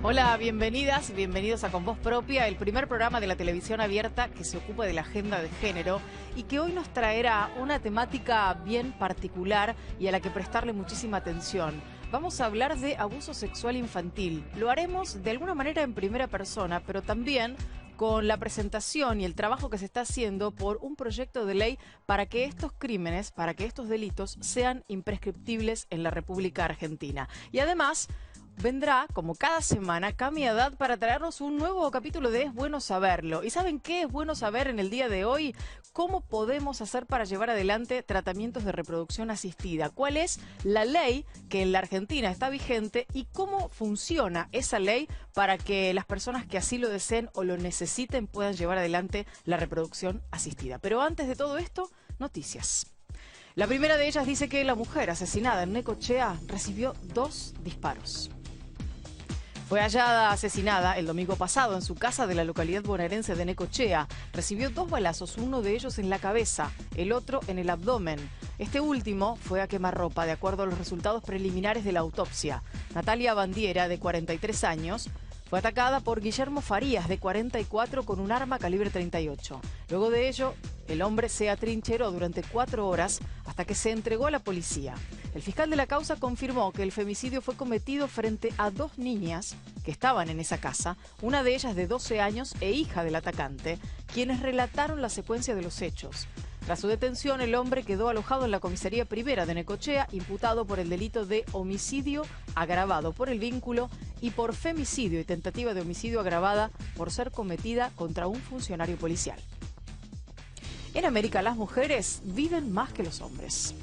Hola, bienvenidas, bienvenidos a Con Voz Propia, el primer programa de la televisión abierta que se ocupa de la agenda de género y que hoy nos traerá una temática bien particular y a la que prestarle muchísima atención. Vamos a hablar de abuso sexual infantil. Lo haremos de alguna manera en primera persona, pero también con la presentación y el trabajo que se está haciendo por un proyecto de ley para que estos crímenes, para que estos delitos sean imprescriptibles en la República Argentina. Y además vendrá, como cada semana, Cami Haddad para traernos un nuevo capítulo de Es Bueno Saberlo. ¿Y saben qué es bueno saber en el día de hoy? ¿Cómo podemos hacer para llevar adelante tratamientos de reproducción asistida? ¿Cuál es la ley que en la Argentina está vigente y cómo funciona esa ley para que las personas que así lo deseen o lo necesiten puedan llevar adelante la reproducción asistida? Pero antes de todo esto, noticias. La primera de ellas dice que la mujer asesinada en Necochea recibió 2 disparos. Fue hallada asesinada el domingo pasado en su casa de la localidad bonaerense de Necochea. Recibió 2 balazos, uno de ellos en la cabeza, el otro en el abdomen. Este último fue a quemarropa, de acuerdo a los resultados preliminares de la autopsia. Natalia Bandiera, de 43 años, fue atacada por Guillermo Farías, de 44, con un arma calibre 38. Luego de ello, el hombre se atrincheró durante 4 horas hasta que se entregó a la policía. El fiscal de la causa confirmó que el femicidio fue cometido frente a 2 niñas que estaban en esa casa, una de ellas de 12 años e hija del atacante, quienes relataron la secuencia de los hechos. Tras su detención, el hombre quedó alojado en la comisaría primera de Necochea, imputado por el delito de homicidio agravado por el vínculo y por femicidio y tentativa de homicidio agravada por ser cometida contra un funcionario policial. En América, las mujeres viven más que los hombres.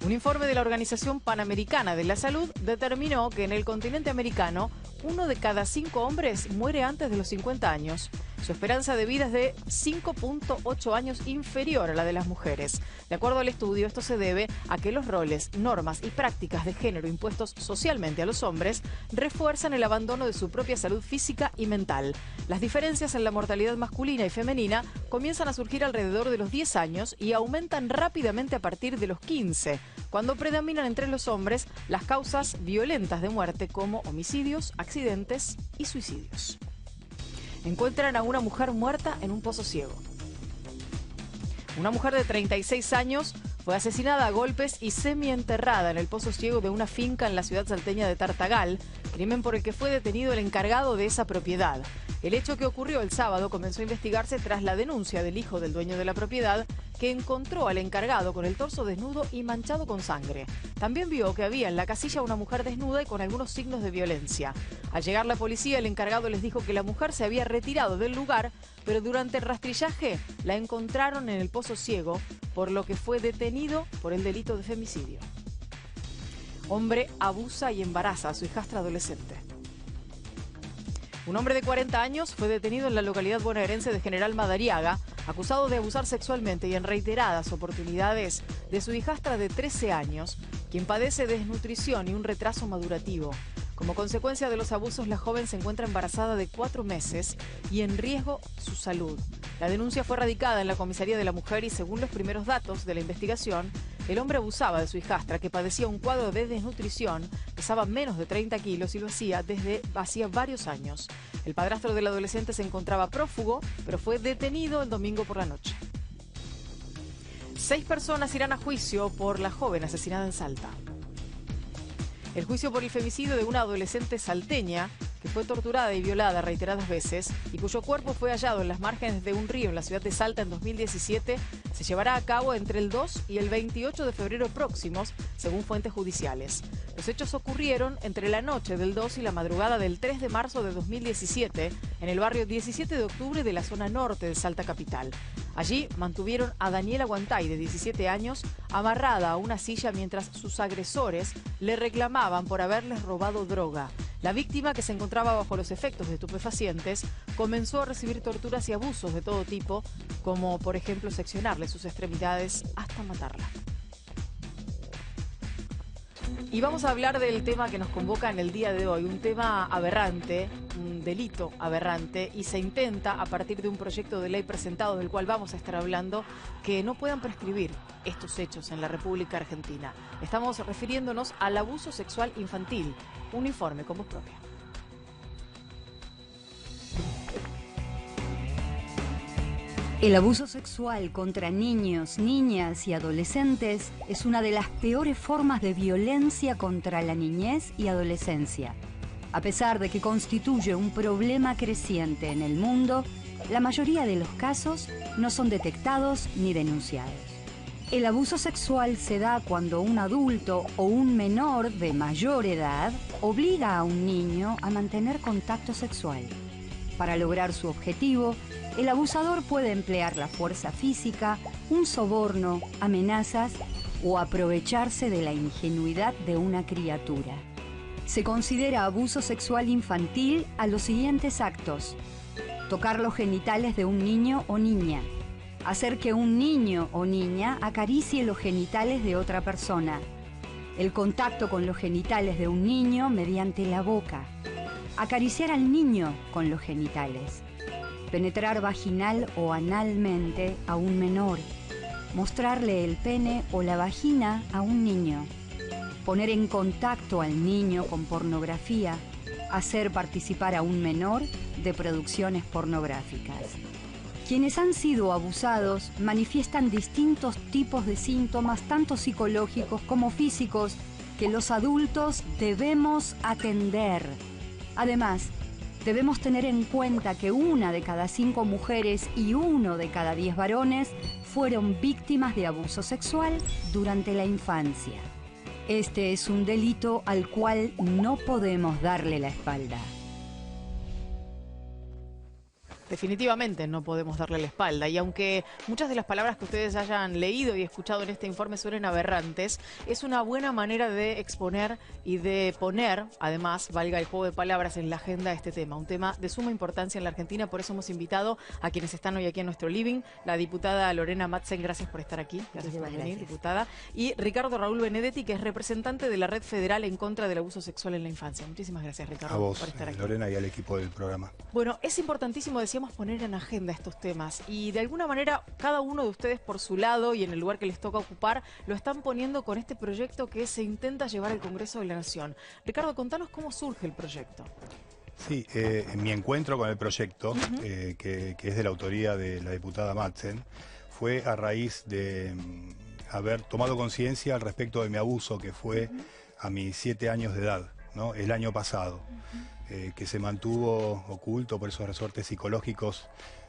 Un informe de la Organización Panamericana de la Salud determinó que en el continente americano, 1 de cada 5 hombres muere antes de los 50 años. Su esperanza de vida es de 5.8 años inferior a la de las mujeres. De acuerdo al estudio, esto se debe a que los roles, normas y prácticas de género impuestos socialmente a los hombres refuerzan el abandono de su propia salud física y mental. Las diferencias en la mortalidad masculina y femenina comienzan a surgir alrededor de los 10 años y aumentan rápidamente a partir de los 15, cuando predominan entre los hombres las causas violentas de muerte como homicidios, accidentes y suicidios. Encuentran a una mujer muerta en un pozo ciego. Una mujer de 36 años fue asesinada a golpes y semienterrada en el pozo ciego de una finca en la ciudad salteña de Tartagal, crimen por el que fue detenido el encargado de esa propiedad. El hecho, que ocurrió el sábado, comenzó a investigarse tras la denuncia del hijo del dueño de la propiedad, que encontró al encargado con el torso desnudo y manchado con sangre. También vio que había en la casilla una mujer desnuda y con algunos signos de violencia. Al llegar la policía, el encargado les dijo que la mujer se había retirado del lugar, pero durante el rastrillaje la encontraron en el pozo ciego, por lo que fue detenido por el delito de femicidio. Hombre abusa y embaraza a su hijastra adolescente. Un hombre de 40 años fue detenido en la localidad bonaerense de General Madariaga, acusado de abusar sexualmente y en reiteradas oportunidades de su hijastra de 13 años, quien padece desnutrición y un retraso madurativo. Como consecuencia de los abusos, la joven se encuentra embarazada de 4 meses y en riesgo su salud. La denuncia fue radicada en la comisaría de la mujer y, según los primeros datos de la investigación, el hombre abusaba de su hijastra, que padecía un cuadro de desnutrición, pesaba menos de 30 kilos y lo hacía desde hacía varios años. El padrastro del adolescente se encontraba prófugo, pero fue detenido el domingo por la noche. 6 personas irán a juicio por la joven asesinada en Salta. El juicio por el femicidio de una adolescente salteña que fue torturada y violada reiteradas veces y cuyo cuerpo fue hallado en las márgenes de un río en la ciudad de Salta en 2017, se llevará a cabo entre el 2 y el 28 de febrero próximos, según fuentes judiciales. Los hechos ocurrieron entre la noche del 2 y la madrugada del 3 de marzo de 2017 en el barrio 17 de octubre de la zona norte de Salta capital. Allí mantuvieron a Daniela Guantay, de 17 años, amarrada a una silla mientras sus agresores le reclamaban por haberles robado droga. La víctima, que se encontraba bajo los efectos de estupefacientes, comenzó a recibir torturas y abusos de todo tipo, como por ejemplo seccionarle sus extremidades hasta matarla. Y vamos a hablar del tema que nos convoca en el día de hoy, un tema aberrante, un delito aberrante, y se intenta, a partir de un proyecto de ley presentado del cual vamos a estar hablando, que no puedan prescribir estos hechos en la República Argentina. Estamos refiriéndonos al abuso sexual infantil. Un informe con voz propia. El abuso sexual contra niños, niñas y adolescentes es una de las peores formas de violencia contra la niñez y adolescencia. A pesar de que constituye un problema creciente en el mundo, la mayoría de los casos no son detectados ni denunciados. El abuso sexual se da cuando un adulto o un menor de mayor edad obliga a un niño a mantener contacto sexual. Para lograr su objetivo, el abusador puede emplear la fuerza física, un soborno, amenazas o aprovecharse de la ingenuidad de una criatura. Se considera abuso sexual infantil a los siguientes actos: tocar los genitales de un niño o niña, hacer que un niño o niña acaricie los genitales de otra persona, el contacto con los genitales de un niño mediante la boca, acariciar al niño con los genitales, penetrar vaginal o analmente a un menor, mostrarle el pene o la vagina a un niño, poner en contacto al niño con pornografía, hacer participar a un menor de producciones pornográficas. Quienes han sido abusados manifiestan distintos tipos de síntomas, tanto psicológicos como físicos, que los adultos debemos atender. Además, debemos tener en cuenta que 1 de cada 5 mujeres y 1 de cada 10 varones fueron víctimas de abuso sexual durante la infancia. Este es un delito al cual no podemos darle la espalda. Definitivamente no podemos darle la espalda, y aunque muchas de las palabras que ustedes hayan leído y escuchado en este informe suenen aberrantes, es una buena manera de exponer y de poner, además, valga el juego de palabras, en la agenda este tema, un tema de suma importancia en la Argentina. Por eso hemos invitado a quienes están hoy aquí en nuestro living, la diputada Lorena Madsen, gracias por estar aquí, gracias por venir, diputada, y Ricardo Raúl Benedetti, que es representante de la Red Federal en contra del abuso sexual en la infancia. Muchísimas gracias, Ricardo, a vos, por estar aquí. Lorena, y al equipo del programa. Bueno, es importantísimo, decíamos, poner en agenda estos temas, y de alguna manera cada uno de ustedes por su lado y en el lugar que les toca ocupar lo están poniendo con este proyecto que se intenta llevar al Congreso de la Nación. Ricardo, contanos cómo surge el proyecto. Sí, mi encuentro con el proyecto, que es de la autoría de la diputada Madsen, fue a raíz de haber tomado conciencia al respecto de mi abuso, que fue a mis 7 años de edad, ¿no? El año pasado. Que se mantuvo oculto por esos resortes psicológicos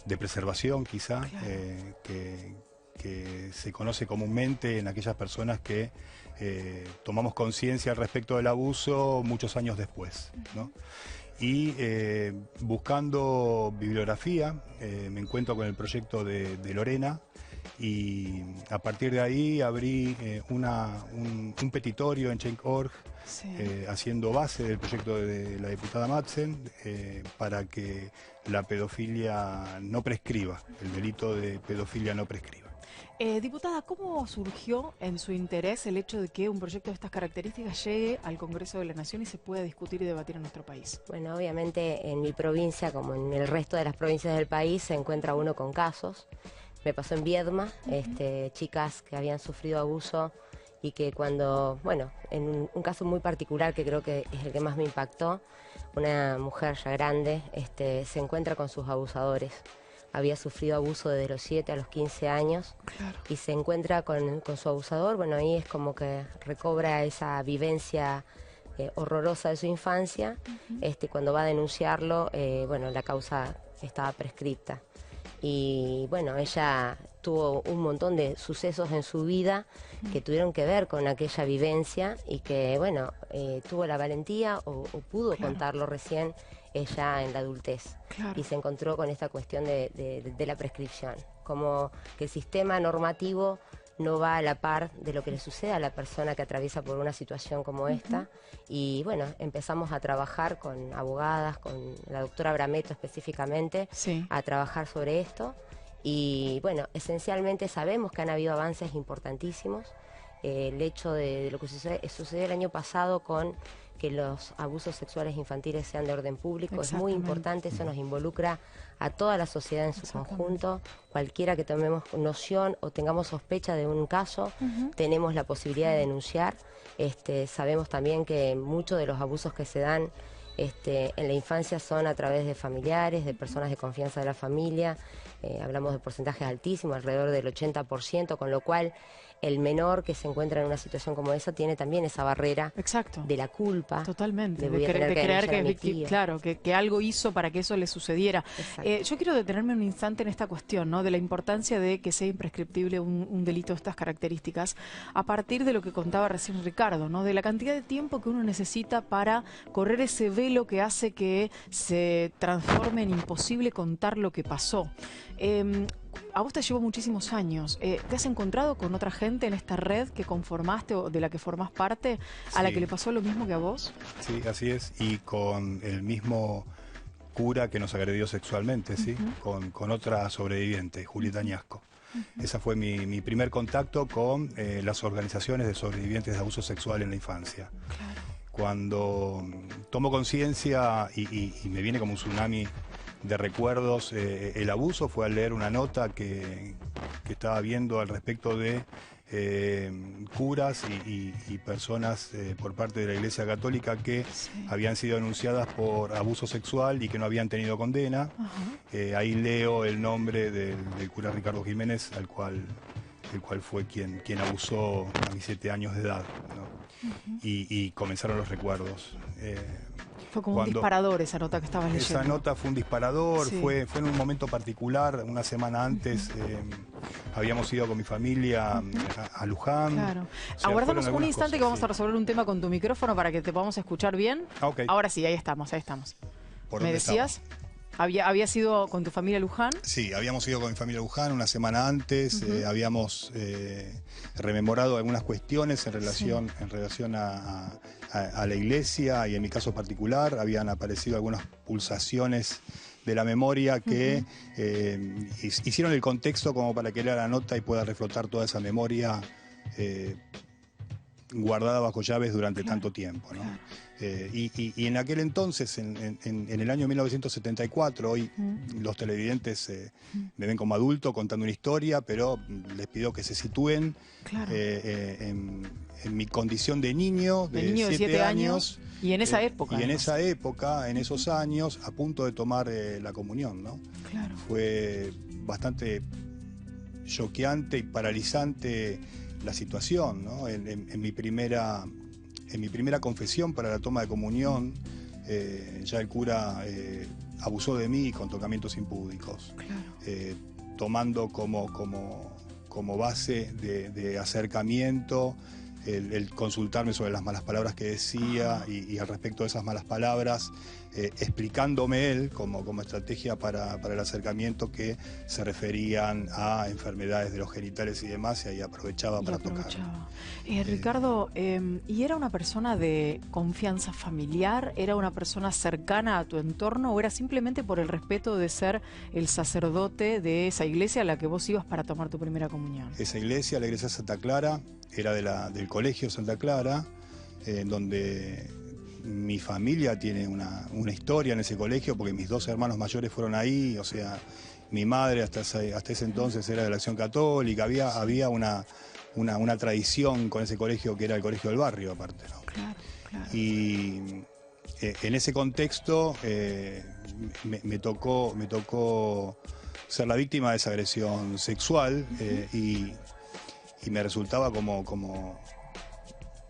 de preservación, quizá, claro. Que se conoce comúnmente en aquellas personas que tomamos conciencia al respecto del abuso muchos años después, ¿no? Y buscando bibliografía, me encuentro con el proyecto de Lorena, y a partir de ahí abrí un petitorio en Change.org, sí, haciendo base del proyecto de la diputada Madsen, para que la pedofilia no prescriba, el delito de pedofilia no prescriba. Diputada, ¿cómo surgió en su interés el hecho de que un proyecto de estas características llegue al Congreso de la Nación y se pueda discutir y debatir en nuestro país? Bueno, obviamente en mi provincia, como en el resto de las provincias del país, se encuentra uno con casos. Me pasó en Viedma, chicas que habían sufrido abuso y que cuando, bueno, en un caso muy particular que creo que es el que más me impactó, una mujer ya grande se encuentra con sus abusadores. Había sufrido abuso desde los 7 a los 15 años, claro, y se encuentra con su abusador. Bueno, ahí es como que recobra esa vivencia horrorosa de su infancia. Cuando va a denunciarlo, bueno, la causa estaba prescripta. Y bueno, ella tuvo un montón de sucesos en su vida que tuvieron que ver con aquella vivencia y que, bueno, tuvo la valentía o pudo contarlo recién ella en la adultez. Y se encontró con esta cuestión de la prescripción, como que el sistema normativo no va a la par de lo que le sucede a la persona que atraviesa por una situación como esta. Y bueno, empezamos a trabajar con abogadas, con la doctora Brametto específicamente, a trabajar sobre esto. Y bueno, esencialmente sabemos que han habido avances importantísimos. El hecho de lo que sucedió el año pasado con que los abusos sexuales infantiles sean de orden público es muy importante, eso nos involucra a toda la sociedad en su conjunto. Cualquiera que tomemos noción o tengamos sospecha de un caso, tenemos la posibilidad de denunciar. Sabemos también que muchos de los abusos que se dan en la infancia son a través de familiares, de personas de confianza de la familia. Hablamos de porcentajes altísimos, alrededor del 80%, con lo cual el menor que se encuentra en una situación como esa tiene también esa barrera de la culpa. Totalmente, de creer que, claro, que algo hizo para que eso le sucediera. Yo quiero detenerme un instante en esta cuestión, ¿no?, de la importancia de que sea imprescriptible un delito de estas características, a partir de lo que contaba recién Ricardo, ¿no?, de la cantidad de tiempo que uno necesita para correr ese velo que hace que se transforme en imposible contar lo que pasó. A vos te llevó muchísimos años. ¿Te has encontrado con otra gente en esta red que conformaste o de la que formás parte, a la que le pasó lo mismo que a vos? Sí, así es. Y con el mismo cura que nos agredió sexualmente, ¿sí? Con otra sobreviviente, Julieta Añasco. Ese fue mi primer contacto con las organizaciones de sobrevivientes de abuso sexual en la infancia. Cuando tomo conciencia y me viene como un tsunami de recuerdos, el abuso fue al leer una nota que estaba viendo al respecto de curas y personas por parte de la Iglesia Católica que habían sido denunciadas por abuso sexual y que no habían tenido condena. Ahí leo el nombre del cura Ricardo Jiménez, el cual fue quien abusó a mis 7 años de edad, ¿no? Y comenzaron los recuerdos. Fue como un disparador esa nota que estabas leyendo. Esa nota fue un disparador, fue en un momento particular. Una semana antes habíamos ido con mi familia a Luján. Claro. O sea, aguardamos un instante cosas, que vamos a resolver un tema con tu micrófono para que te podamos escuchar bien. Ahora sí, ahí estamos, ahí estamos. ¿Me decías? ¿Habías ido con tu familia a Luján? Sí, habíamos ido con mi familia a Luján una semana antes. Habíamos rememorado algunas cuestiones en relación a la iglesia, y en mi caso particular habían aparecido algunas pulsaciones de la memoria que hicieron el contexto como para que lea la nota y pueda reflotar toda esa memoria guardada bajo llaves durante tanto tiempo, ¿no? Y en aquel entonces, en el año 1974, hoy los televidentes me ven como adulto contando una historia, pero les pido que se sitúen en mi condición de niño de 7 años. Y en esa época. Y en esa época, en esos años, a punto de tomar la comunión, ¿no? Fue bastante choqueante y paralizante la situación, ¿no? En mi primera confesión para la toma de comunión, ya el cura abusó de mí con tocamientos impúdicos, tomando como base de acercamiento el consultarme sobre las malas palabras que decía y al respecto de esas malas palabras, explicándome él como estrategia para el acercamiento que se referían a enfermedades de los genitales y demás, y ahí aprovechaba para tocar. Ricardo, ¿y era una persona de confianza familiar? ¿Era una persona cercana a tu entorno? ¿O era simplemente por el respeto de ser el sacerdote de esa iglesia a la que vos ibas para tomar tu primera comunión? Esa iglesia, la iglesia Santa Clara, era del colegio Santa Clara, donde mi familia tiene una historia en ese colegio, porque mis 2 hermanos mayores fueron ahí. O sea, mi madre hasta ese entonces era de la Acción Católica. Había una tradición con ese colegio, que era el colegio del barrio, aparte, ¿no? Y en ese contexto me tocó ser la víctima de esa agresión sexual, y me resultaba como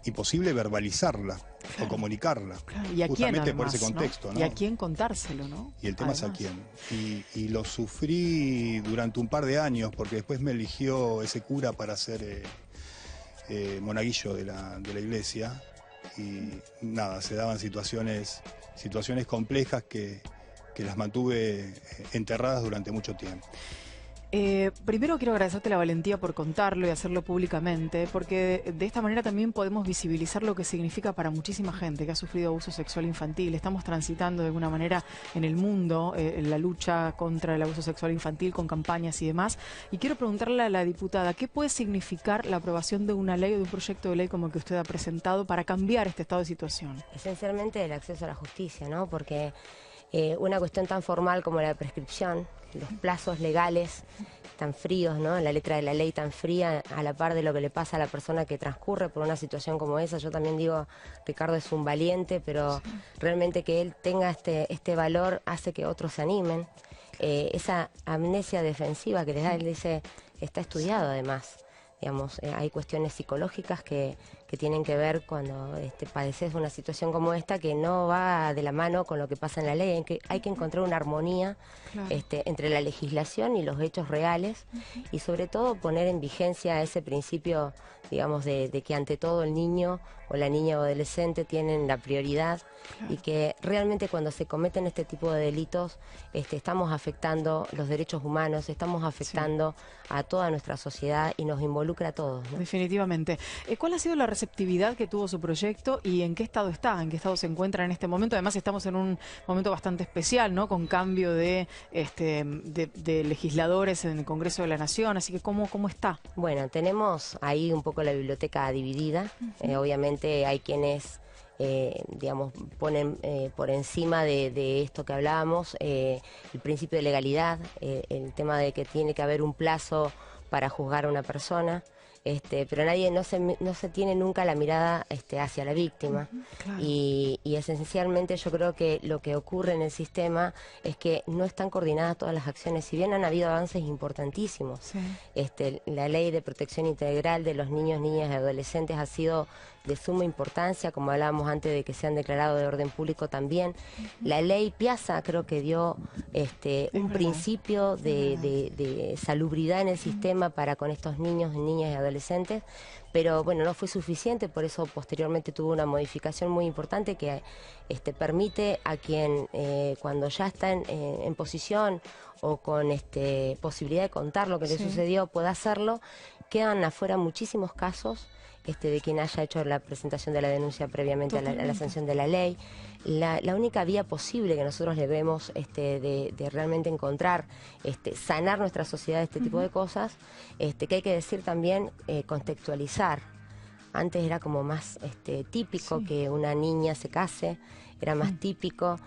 imposible verbalizarla. o comunicarla. Claro. ¿Y a justamente quién, por además, ese contexto, ¿no? Y a quién contárselo, ¿no? Y el tema es a quién. Y lo sufrí durante un par de años, porque después me eligió ese cura para ser monaguillo de la iglesia. Y nada, se daban situaciones complejas que las mantuve enterradas durante mucho tiempo. Primero quiero agradecerte la valentía por contarlo y hacerlo públicamente, porque de esta manera también podemos visibilizar lo que significa para muchísima gente que ha sufrido abuso sexual infantil. Estamos transitando de alguna manera en el mundo la lucha contra el abuso sexual infantil con campañas y demás. Y quiero preguntarle a la diputada, ¿qué puede significar la aprobación de una ley o de un proyecto de ley como el que usted ha presentado para cambiar este estado de situación? Esencialmente el acceso a la justicia, ¿no? Porque una cuestión tan formal como la prescripción, los plazos legales tan fríos, ¿no? La letra de la ley tan fría, a la par de lo que le pasa a la persona que transcurre por una situación como esa. Yo también digo, Ricardo es un valiente, pero realmente que él tenga este valor hace que otros se animen. Esa amnesia defensiva que les da, él dice, está estudiado además. Digamos, hay cuestiones psicológicas que tienen que ver cuando padeces una situación como esta, que no va de la mano con lo que pasa en la ley. Hay que encontrar una armonía, claro, entre la legislación y los hechos reales, y sobre todo poner en vigencia ese principio, digamos, de que ante todo el niño o la niña o adolescente tienen la prioridad, claro, y que realmente cuando se cometen este tipo de delitos estamos afectando los derechos humanos, estamos afectando a toda nuestra sociedad y nos involucra a todos, ¿no? Definitivamente. ¿Cuál ha sido la receptividad que tuvo su proyecto y en qué estado está? ¿En qué estado se encuentra en este momento? Además estamos en un momento bastante especial, ¿no? Con cambio de legisladores en el Congreso de la Nación, así que ¿cómo está? Bueno, tenemos ahí un poco la biblioteca dividida. Obviamente hay quienes digamos, ponen por encima de esto que hablábamos el principio de legalidad, el tema de que tiene que haber un plazo para juzgar a una persona. Pero nadie no se tiene nunca la mirada hacia la víctima. Claro. Y esencialmente yo creo que lo que ocurre en el sistema es que no están coordinadas todas las acciones. Si bien han habido avances importantísimos, sí, la ley de protección integral de los niños, niñas y adolescentes ha sido de suma importancia, como hablábamos antes de que sean declarados de orden público también. La ley Piazza creo que dio un principio de salubridad en el sistema para con estos niños, niñas y adolescentes, pero bueno, no fue suficiente, por eso posteriormente tuvo una modificación muy importante que permite a quien cuando ya está en posición o con posibilidad de contar lo que le sucedió pueda hacerlo. Quedan afuera muchísimos casos de quien haya hecho la presentación de la denuncia previamente a la sanción de la ley. La única vía posible que nosotros le vemos de realmente encontrar, sanar nuestra sociedad de este tipo de cosas, que hay que decir también, contextualizar. Antes era como más típico que una niña se case, era más típico,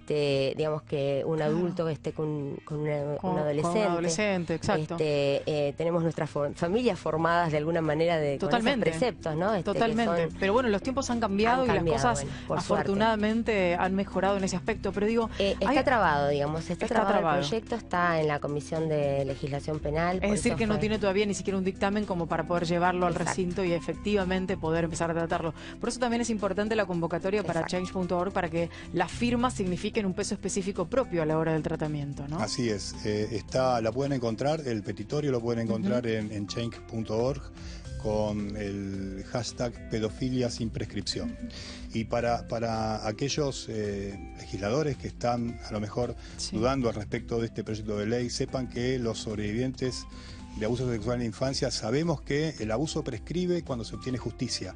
digamos, que un adulto esté con un adolescente. Con un adolescente, exacto. Tenemos nuestras familias formadas de alguna manera con esos preceptos, ¿no? Totalmente. Pero bueno, los tiempos han cambiado y las cosas, bueno, afortunadamente, han mejorado en ese aspecto. Pero digo, está trabado, digamos, está trabado. El proyecto está en la Comisión de Legislación Penal. Es decir, que no tiene todavía ni siquiera un dictamen como para poder llevarlo al recinto y efectivamente poder empezar a tratarlo. Por eso también es importante la convocatoria para change.org, para que las firmas signifiquen un peso específico propio a la hora del tratamiento, ¿no? Así es. La pueden encontrar, el petitorio lo pueden encontrar en change.org con el hashtag pedofilia sin prescripción. Y para aquellos legisladores que están a lo mejor dudando al respecto de este proyecto de ley, sepan que los sobrevivientes de abuso sexual en la infancia sabemos que el abuso prescribe cuando se obtiene justicia.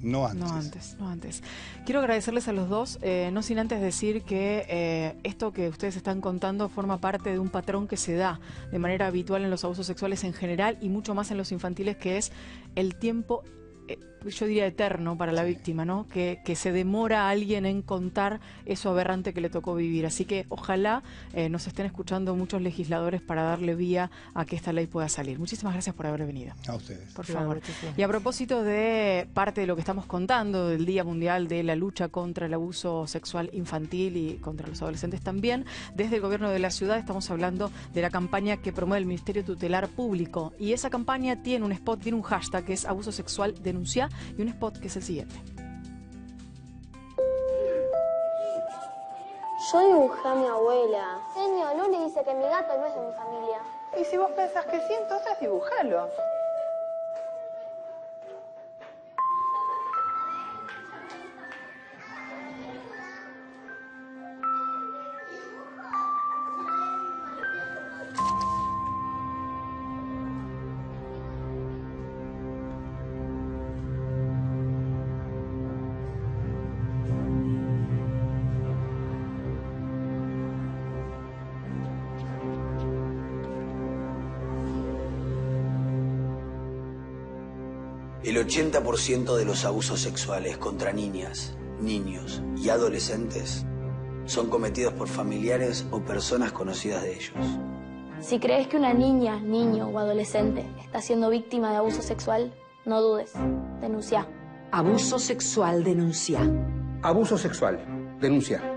No antes. Quiero agradecerles a los dos, no sin antes decir que esto que ustedes están contando forma parte de un patrón que se da de manera habitual en los abusos sexuales en general y mucho más en los infantiles, que es el tiempo, yo diría eterno para la víctima, ¿no? Que se demora a alguien en contar eso aberrante que le tocó vivir. Así que ojalá nos estén escuchando muchos legisladores para darle vía a que esta ley pueda salir. Muchísimas gracias por haber venido. A ustedes. Por favor. Y a propósito de parte de lo que estamos contando del Día Mundial de la lucha contra el abuso sexual infantil y contra los adolescentes también, desde el gobierno de la ciudad estamos hablando de la campaña que promueve el Ministerio Tutelar Público. Y esa campaña tiene un spot, tiene un hashtag que es abuso sexual denuncia, y un spot que es el siguiente. Yo dibujé a mi abuela. Señor, Luli dice que mi gato no es de mi familia. Y si vos pensás que sí, entonces dibujalo. El 80% de los abusos sexuales contra niñas, niños y adolescentes son cometidos por familiares o personas conocidas de ellos. Si crees que una niña, niño o adolescente está siendo víctima de abuso sexual, no dudes. Denuncia. Abuso sexual, denuncia. Abuso sexual, denuncia.